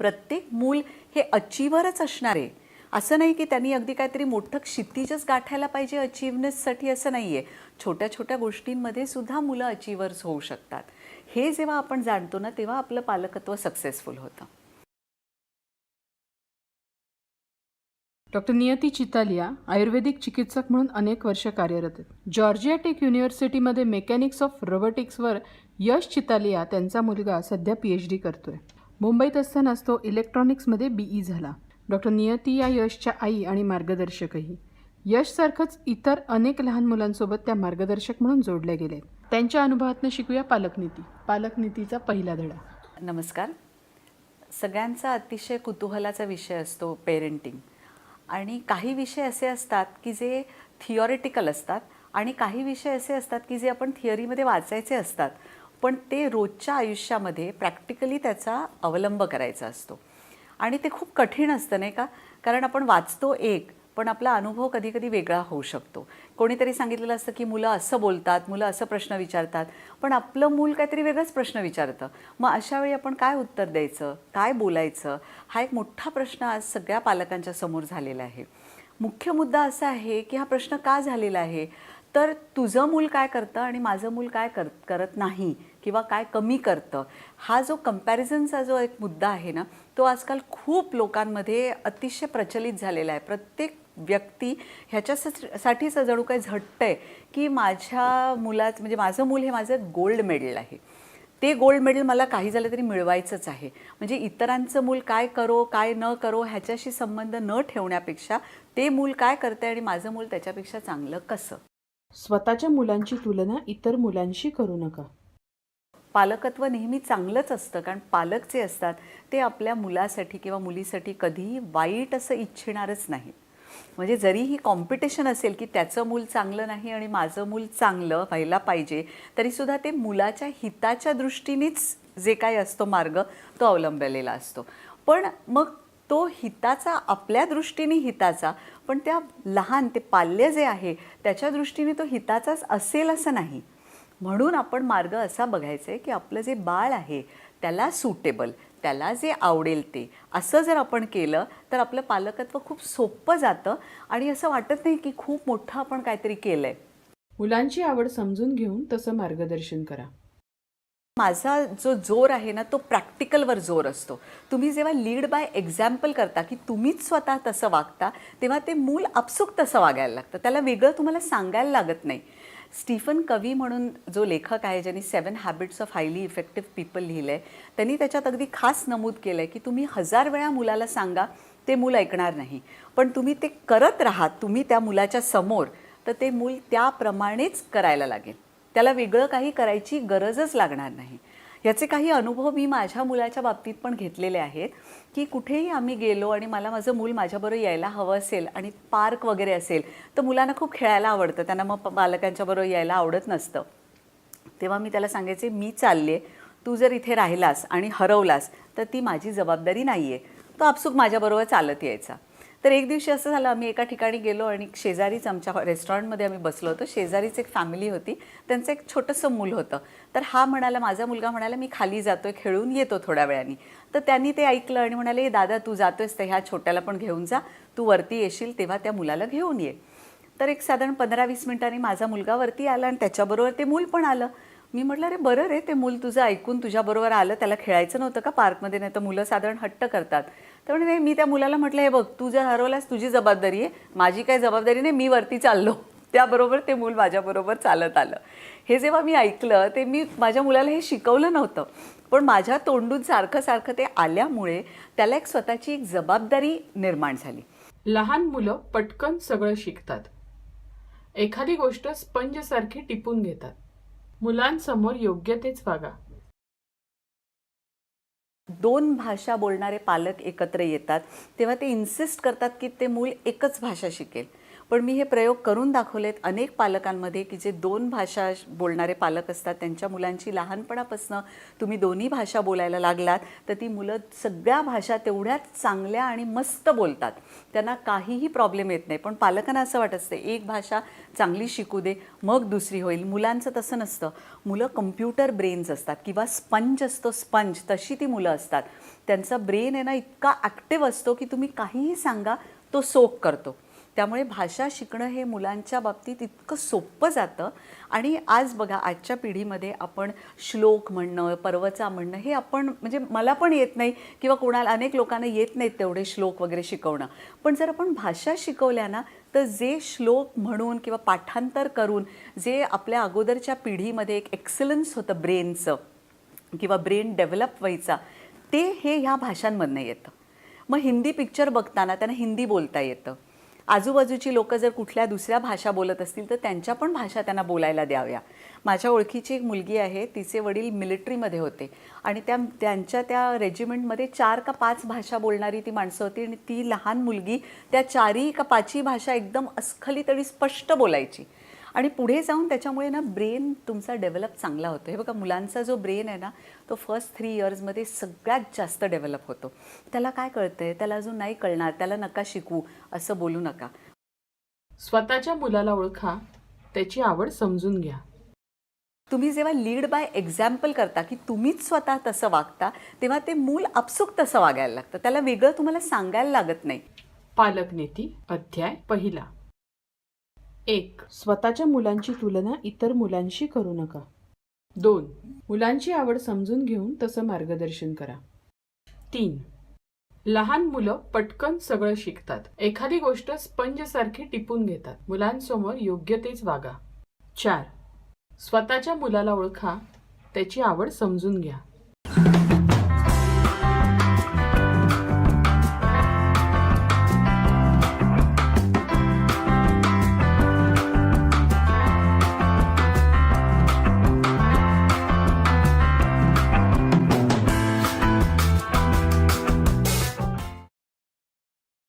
प्रत्येक मूल हे अचीवरच असणार आहे असं नाही की त्यांनी अगदी काहीतरी मोठं क्षितिजच गाठायला पाहिजे अचीवनेससाठी, असं नाही आहे. छोट्या छोट्या गोष्टींमध्ये सुद्धा मुलं अचीवर्स होऊ शकतात. हे जेव्हा आपण जाणतो ना तेव्हा आपलं पालकत्व सक्सेसफुल होतं. डॉक्टर नियती चितालिया आयुर्वेदिक चिकित्सक म्हणून अनेक वर्ष कार्यरत आहेत. जॉर्जिया टेक युनिव्हर्सिटीमध्ये मेकॅनिक्स ऑफ रोबोटिक्सवर यश चितालिया त्यांचा मुलगा सध्या PhD करतोय. मुंबईत असतानाच तो इलेक्ट्रॉनिक्समध्ये BE झाला. डॉक्टर नियती या यशच्या आई आणि मार्गदर्शकही. यशसारखंच इतर अनेक लहान मुलांसोबत त्या मार्गदर्शक म्हणून जोडल्या गेलेत. त्यांच्या अनुभवातून शिकूया पालकनीती. पालकनीतीचा पहिला धडा. नमस्कार. सगळ्यांचा अतिशय कुतूहलाचा विषय असतो पेरेंटिंग. आणि काही विषय असे असतात की जे थिअरिटिकल असतात आणि काही विषय असे असतात की जे आपण थिअरीमध्ये वाचायचे असतात, पण ते रोजच्या आयुष्यामध्ये प्रॅक्टिकली त्याचा अवलंब करायचा असतो. आणि ते खूप कठीण असतं नाही का, कारण आपण वाचतो एक पण आपला अनुभव कधी कधी वेगळा होऊ शकतो. कोणीतरी सांगितलेलं असतं की मुलं असं बोलतात, मुलं असं प्रश्न विचारतात, पण आपलं मूल काहीतरी वेगळंच प्रश्न विचारतं. मग अशा वेळी आपण काय उत्तर द्यायचं, काय बोलायचं, हा एक मोठा प्रश्न आज सगळ्या पालकांच्या समोर झालेला आहे. मुख्य मुद्दा असा आहे की हा प्रश्न का झालेला आहे, तर तुझं मूल काय करतं आणि माझं मूल काय करत नाही किंवा काय कमी करतं, हा जो कंपॅरिझनचा जो एक मुद्दा आहे ना, तो आजकाल खूप लोकांमध्ये अतिशय प्रचलित झालेला आहे. प्रत्येक व्यक्ती ह्याच्यासाठीच जणू काही झटतंय की माझ्या मुलात म्हणजे माझं मूल हे माझं गोल्ड मेडल आहे, ते गोल्ड मेडल मला काही झालं तरी मिळवायचंच आहे. म्हणजे इतरांचं मूल काय करो काय न करो ह्याच्याशी संबंध न ठेवण्यापेक्षा ते मूल काय करतंय आणि माझं मूल त्याच्यापेक्षा चांगलं कसं. स्वतःच्या मुलांची तुलना इतर मुलांशी करू नका. पालकत्व नेहमी चांगलंच असतं, कारण पालक जे असतात ते आपल्या मुलासाठी किंवा मुलीसाठी कधीही वाईट असं इच्छिणारच नाही. म्हणजे जरी ही कॉम्पिटिशन असेल की त्याचं मूल चांगलं नाही आणि माझं मूल चांगलं व्हायला पाहिजे, तरीसुद्धा ते मुलाच्या हिताच्या दृष्टीनेच जे काही असतो मार्ग तो अवलंबलेला असतो. पण मग तो हिताचा आपल्या दृष्टीने हिताचा, पण त्या लहान ते पाल्य जे आहे त्याच्या दृष्टीने तो हिताचाच असेल असं नाही. म्हणून आपण मार्ग असा बघायचा आहे की आपलं जे बाळ आहे त्याला सुटेबल, त्याला जे आवडेल ते असं जर आपण केलं तर आपलं पालकत्व खूप सोपं जातं आणि असं वाटत नाही की खूप मोठं आपण काहीतरी केलं आहे. मुलांची आवड समजून घेऊन तसं मार्गदर्शन करा. माझा जो जोर आहे ना तो प्रॅक्टिकलवर जोर असतो. तुम्ही जेव्हा लीड बाय एक्झाम्पल करता की तुम्हीच स्वतः तसं वागता, तेव्हा ते मूल आपसूक तसं वागायला लागतं. त्याला वेगळं तुम्हाला सांगायला लागत नाही. स्टीफन कवी म्हणून जो लेखक आहे ज्यांनी 7 habits of highly effective people लिहिलं आहे, त्यांनी त्याच्यात अगदी खास नमूद केलं आहे की तुम्ही 1000 वेळा मुलाला सांगा ते मूल ऐकणार नाही, पण तुम्ही ते करत राहात तुम्ही त्या मुलाच्या समोर, तर ते मूल त्याप्रमाणेच करायला लागेल. त्याला वेगळं काही करायची गरजच लागणार नाही. याचे काही अनुभव मी माझ्या मुलाच्या बाबतीत पण घेतलेले आहेत की कुठेही आम्ही गेलो आणि मला माझं मूल माझ्याबरोबर यायला हवं असेल आणि पार्क वगैरे असेल तर मुलांना खूप खेळायला आवडतं, त्यांना मग पालकांच्या बरोबर यायला आवडत नसतं. तेव्हा मी त्याला सांगायचे मी चालले, तू जर इथे राहिलास आणि हरवलास तर ती माझी जबाबदारी नाही आहे. तो आपसूक माझ्याबरोबर चालत यायचा. तर एक दिवशी असं झालं, आम्ही एका ठिकाणी गेलो आणि शेजारीच आमच्या रेस्टॉरंटमध्ये आम्ही बसलो होतो. शेजारीच एक फॅमिली होती, त्यांचं एक छोटंसं मूल होतं. तर हा म्हणाला, माझा मुलगा म्हणाला मी खाली जातोय, खेळून येतो थोड्या वेळाने. तर त्यांनी ते ऐकलं आणि म्हणाले दादा तू जातोयस तर ह्या छोट्याला पण घेऊन जा, तू वरती येशील तेव्हा त्या मुलाला घेऊन ये. तर एक साधारण 15-20 मिनिटांनी माझा मुलगा वरती आला आणि त्याच्याबरोबर ते मूल पण आलं. मी म्हटलं अरे बरं रे, ते मूल तुझं ऐकून तुझ्याबरोबर आलं, त्याला खेळायचं नव्हतं का पार्कमध्ये, नाही तर मुलं साधारण हट्ट करतात. तर म्हणजे मी त्या मुलाला म्हटलं हे बघ तू जर हरवलास तुझी जबाबदारी आहे, माझी काही जबाबदारी नाही, मी वरती चाललो. त्याबरोबर ते मूल माझ्याबरोबर चालत आलं. हे जेव्हा मी ऐकलं ते मी माझ्या मुलाला हे शिकवलं नव्हतं, पण माझ्या तोंडून सारखं सारखं ते आल्यामुळे त्याला एक स्वतःची एक जबाबदारी निर्माण झाली. लहान मुलं पटकन सगळं शिकतात. एखादी गोष्ट स्पंजसारखी टिपून घेतात. मुलांसमोर योग्य तेच वागा. 2 भाषा बोलणारे पालक एकत्र येतात तेव्हा ते इन्सिस्ट करतात की ते मूल एकच भाषा शिकेल. पण मी हे प्रयोग करून दाखवलेत अनेक पालकांमध्ये की जे 2 भाषा बोलणारे पालक असतात त्यांच्या मुलांची लहानपणापासून तुम्ही दोन्ही भाषा बोलायला लागलात तर ती मुलं सगळ्या भाषा तेवढ्याच चांगल्या आणि मस्त बोलतात. त्यांना काहीही प्रॉब्लेम येत नाही. पण पालकांना असं वाटत असते एक भाषा चांगली शिकू दे मग दुसरी होईल. मुलांचं तसं नसतं. मुलं कम्प्युटर ब्रेन्स असतात किंवा स्पंज असतो स्पंज, तशी ती मुलं असतात. त्यांचा ब्रेन आहे ना इतका ॲक्टिव्ह असतो की तुम्ही काहीही सांगा तो सोक करतो. त्यामुळे भाषा शिकणं हे मुलांच्या बाबतीत इतकं सोपं जातं. आणि आज बघा आजच्या पिढीमध्ये आपण श्लोक म्हणणं, परवचा म्हणणं हे आपण म्हणजे मला पण येत नाही किंवा कोणाला अनेक लोकांना येत नाहीत तेवढे श्लोक वगैरे शिकवणं. पण जर आपण भाषा शिकवल्या ना तर जे श्लोक म्हणून किंवा पाठांतर करून जे आपल्या अगोदरच्या पिढीमध्ये एक एक्सलन्स होतं ब्रेनचं किंवा ब्रेन डेव्हलप व्हायचा ते हे ह्या भाषांमधनं येतं. मग हिंदी पिक्चर बघताना त्यांना हिंदी बोलता येतं. आजूबाजूची लोकं जर कुठल्या दुसऱ्या भाषा बोलत असतील तर त्यांच्या पण भाषा त्यांना बोलायला द्याव्या. माझ्या ओळखीची एक मुलगी आहे, तिचे वडील मिलिटरीमध्ये होते आणि त्यांच्या त्या रेजिमेंटमध्ये 4 का 5 भाषा बोलणारी ती माणसं होती आणि ती लहान मुलगी त्या 4ही का 5ही भाषा एकदम अस्खलित आणि स्पष्ट बोलायची. आणि पुढे जाऊन त्याच्यामुळे ना ब्रेन तुमचा डेव्हलप चांगला होतो. हे बघा मुलांचा जो ब्रेन आहे ना तो फर्स्ट 3 इयर्समध्ये सगळ्यात जास्त डेव्हलप होतो. त्याला काय कळतंय, त्याला अजून नाही कळणार, त्याला नका शिकू असं बोलू नका. स्वतःच्या मुलाला ओळखा, त्याची आवड समजून घ्या. तुम्ही जेव्हा लीड बाय एक्झाम्पल करता की तुम्हीच स्वतः तसं वागता तेव्हा ते मूल आपसूक तसं वागायला लागतं. त्याला वेगळं तुम्हाला सांगायला लागत नाही. पालक नीती अध्याय 1. 1. स्वतःच्या मुलांची तुलना इतर मुलांशी करू नका. 2. मुलांची आवड समजून घेऊन तसं मार्गदर्शन करा. 3. लहान मुलं पटकन सगळं शिकतात. एखादी गोष्ट स्पंजसारखी टिपून घेतात. मुलांसमोर योग्य तेच वागा. 4. स्वतःच्या मुलाला ओळखा, त्याची आवड समजून घ्या.